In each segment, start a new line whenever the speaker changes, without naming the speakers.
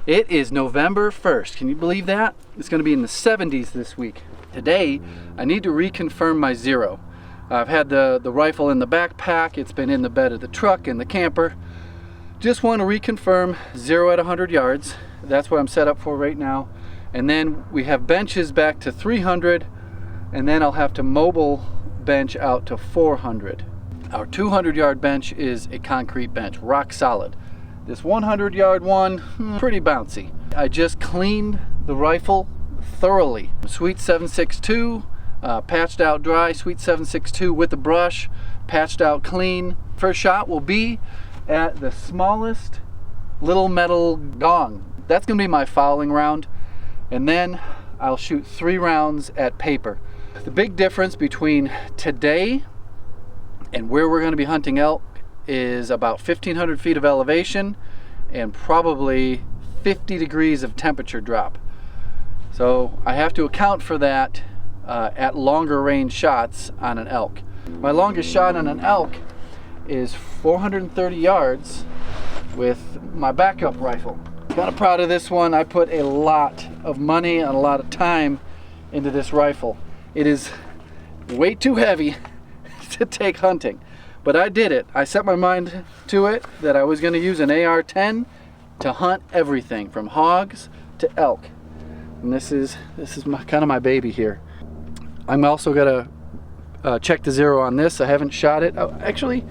It is November 1st. Can you believe that? It's going to be in the 70s this week. Today, I need to reconfirm my zero. I've had the rifle in the backpack. It's been in the bed of the truck, in the camper. Just want to reconfirm zero at 100 yards. That's what I'm set up for right now. And then we have benches back to 300, and then I'll have to mobile bench out to 400. Our 200-yard bench is a concrete bench, rock solid. This 100-yard one, pretty bouncy. I just cleaned the rifle thoroughly. Sweet 762, patched out dry, Sweet 762 with the brush, patched out clean. First shot will be at the smallest little metal gong. That's gonna be my fouling round. And then I'll shoot 3 rounds at paper. The big difference between today and where we're gonna be hunting elk is about 1,500 feet of elevation and probably 50 degrees of temperature drop. So I have to account for that at longer range shots on an elk. My longest shot on an elk is 430 yards with my backup rifle. Kind of proud of this one. I put a lot of money and a lot of time into this rifle. It is way too heavy to take hunting. But I did it. I set my mind to it that I was going to use an AR-10 to hunt everything from hogs to elk. And this is kind of my baby here. I'm also going to check the zero on this. I haven't shot it. Actually,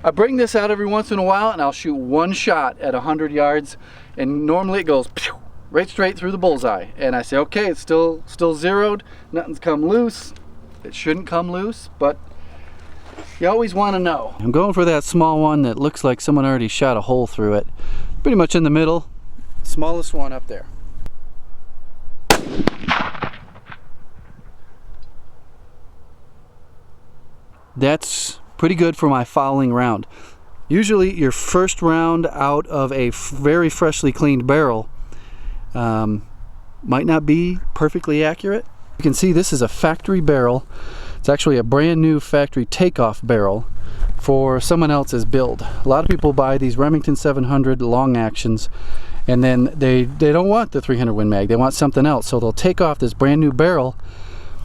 I bring this out every once in a while and I'll shoot one shot at 100 yards. And normally it goes pew, right straight through the bullseye. And I say, okay, it's still zeroed. Nothing's come loose. It shouldn't come loose, but you always want to know. I'm going for that small one that looks like someone already shot a hole through it. Pretty much in the middle. Smallest one up there. That's pretty good for my fouling round. Usually your first round out of a very freshly cleaned barrel might not be perfectly accurate. You can see this is a factory barrel. It's actually a brand new factory takeoff barrel for someone else's build. A lot of people buy these Remington 700 long actions and then they don't want the 300 Win Mag. They want something else. So they'll take off this brand new barrel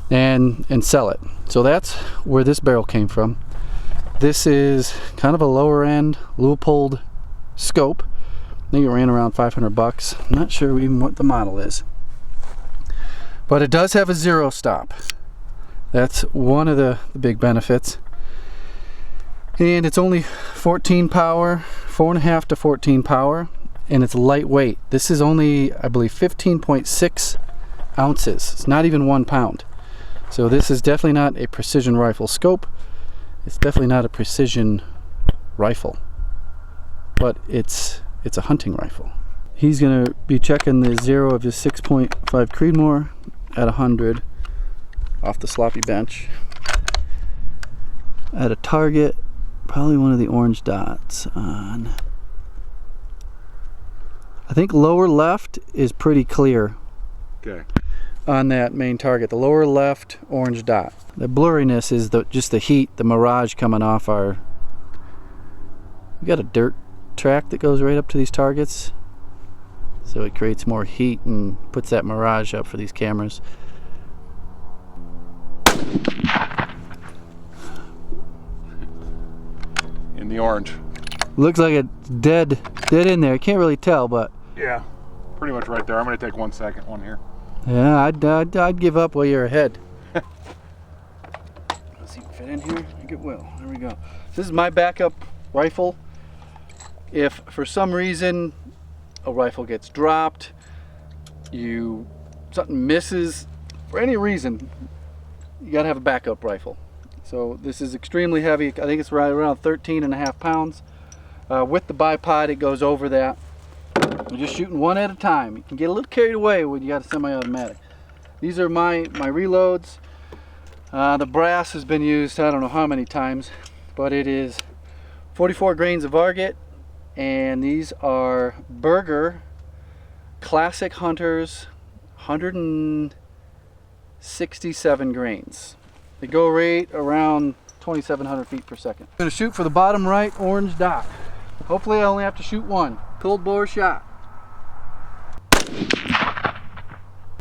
and sell it. So that's where this barrel came from. This is kind of a lower end Leupold scope. I think it ran around 500 bucks. I'm not sure even what the model is. But it does have a zero stop. That's one of the big benefits. And it's only 14 power, 4.5 to 14 power, and it's lightweight. This is only, I believe, 15.6 ounces. It's not even 1 pound. So this is definitely not a precision rifle scope. It's definitely not a precision rifle, but it's a hunting rifle. He's gonna be checking the zero of his 6.5 Creedmoor at 100 off the sloppy bench at a target, probably one of the orange dots on, I think lower left is pretty clear. Okay. On that main target, the lower left orange dot. The blurriness is just the heat, the mirage coming off our, we got a dirt track that goes right up to these targets, so it creates more heat and puts that mirage up for these cameras.
In the orange.
Looks like it's dead in there. I can't really tell, but
yeah, pretty much right there. I'm going to take 1 second one here.
Yeah, I'd give up while you're ahead. Let's see if it fit in here. I think it will. There we go. This is my backup rifle. If for some reason a rifle gets dropped, something misses, for any reason, you gotta have a backup rifle. So this is extremely heavy. I think it's right around 13.5 pounds. With the bipod, it goes over that. We're just shooting one at a time. You can get a little carried away when you got a semi-automatic. These are my reloads. The brass has been used I don't know how many times, but it is 44 grains of Varget, and these are Berger Classic Hunters 167 grains. They go right around 2,700 feet per second. I'm going to shoot for the bottom right orange dot. Hopefully I only have to shoot one. Cold bore shot.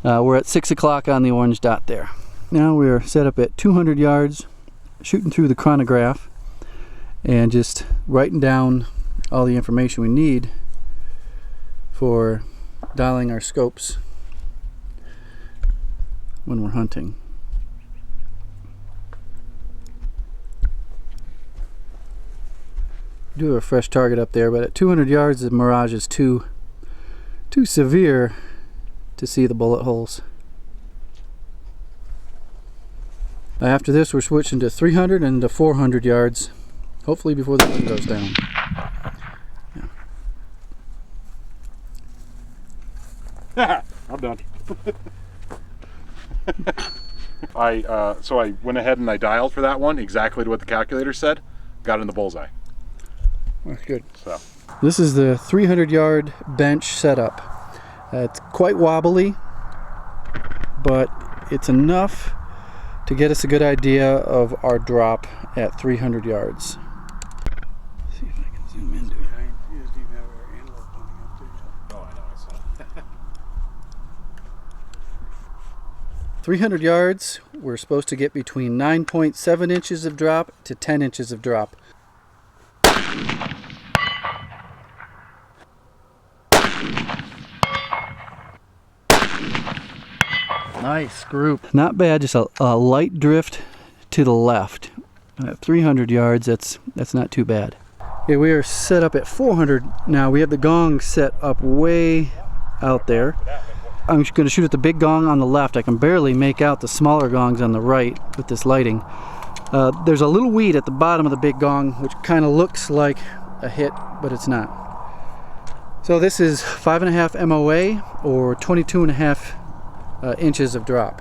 We're at 6 o'clock on the orange dot there. Now we're set up at 200 yards, shooting through the chronograph and just writing down all the information we need for dialing our scopes when we're hunting. Do have a fresh target up there, but at 200 yards the mirage is too severe to see the bullet holes. After this we're switching to 300 and to 400 yards, hopefully before the sun goes down.
Yeah. I'm done. So I went ahead and I dialed for that one exactly to what the calculator said. Got in the bullseye.
That's good.
So
this is the 300 yard bench setup. It's quite wobbly, but it's enough to get us a good idea of our drop at 300 yards. Let's see if I can zoom into it.
He doesn't even have our antelope coming up there.
oh, I know, I saw.
300 yards, we're supposed to get between 9.7 inches of drop to 10 inches of drop. Nice group. Not bad, just a light drift to the left. At 300 yards, that's not too bad. Okay, we are set up at 400 now. We have the gong set up way out there. I'm going to shoot at the big gong on the left. I can barely make out the smaller gongs on the right with this lighting. There's a little weed at the bottom of the big gong, which kind of looks like a hit, but it's not. So this is 5.5 MOA or 22.5 inches of drop.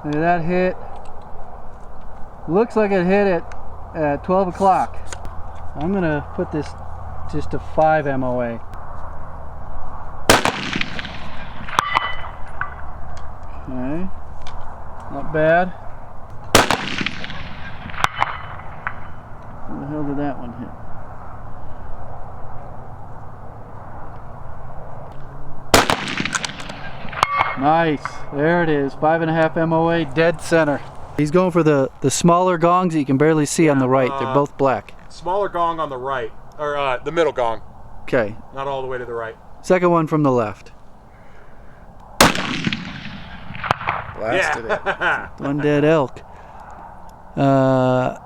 That hit looks like it hit at 12 o'clock. I'm gonna put this just to 5 MOA. Okay, not bad. Where the hell did that one hit? Nice, there it is, 5.5 MOA, dead center. He's going for the smaller gongs that you can barely see on the right. They're both black.
Smaller gong on the right, or the middle gong.
Okay.
Not all the way to the right.
Second one from the left. Blasted
Yeah.
it. One dead elk.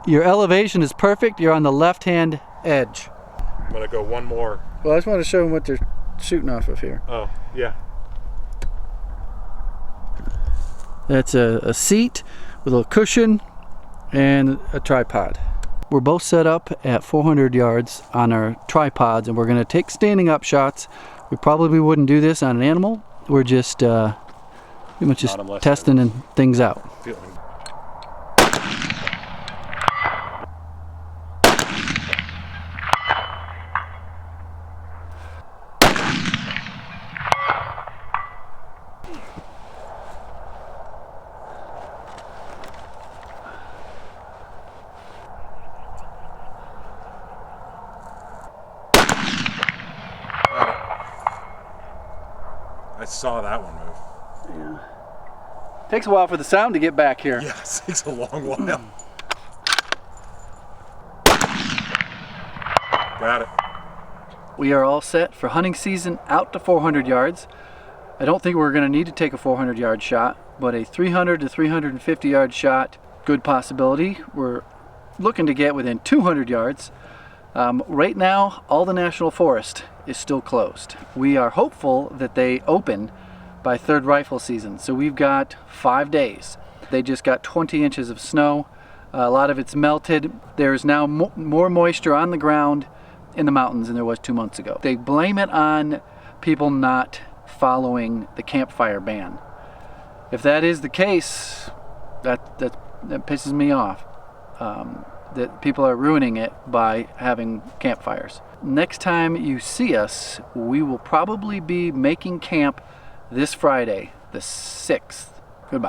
Your elevation is perfect. You're on the left-hand edge.
I'm gonna go one more.
Well, I just want to show them what they're shooting off of here.
Oh, yeah.
That's a seat with a little cushion and a tripod. We're both set up at 400 yards on our tripods, and we're going to take standing up shots. We probably wouldn't do this on an animal. We're just pretty much just testing things out.
I saw that one move.
Yeah. Takes a while for the sound to get back here.
Yes, it's a long while. Got it.
We are all set for hunting season out to 400 yards. I don't think we're going to need to take a 400 yard shot, but a 300 to 350 yard shot, good possibility. We're looking to get within 200 yards. Right now, all the national forest is still closed. We are hopeful that they open by third rifle season, so we've got 5 days. They just got 20 inches of snow. A lot of it's melted. There's now more moisture on the ground in the mountains than there was 2 months ago. They blame it on people not following the campfire ban. If that is the case, that pisses me off. That people are ruining it by having campfires. Next time you see us, we will probably be making camp this Friday, the 6th. Goodbye.